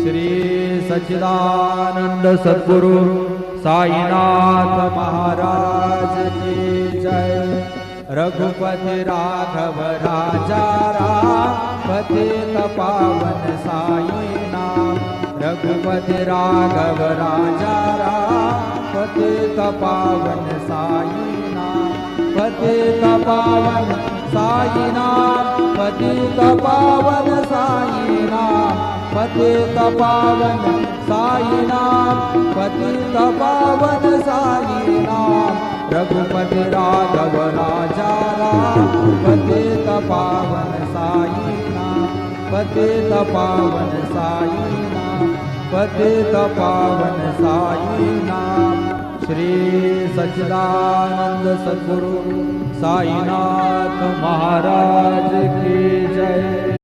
श्री सच्चिदानंद सद्गुरु साईनाथ महाराज की जय। रघुपति राघव राजा राम पतित पावन साई नाम। रघुपति राघव राजा राम पतित पावन साई नाम। पतित पावन साई नाम। पतित पावन साई नाम। पतित पावन साई नाम। पतित पावन साई नाम। रघुपति राघव राजा राम पतित पावन साई नाम। पतित पावन साई नाम। पतित पावन साई नाम। श्री सच्चिदानंद सद्गुरु साईनाथ महाराज की जय।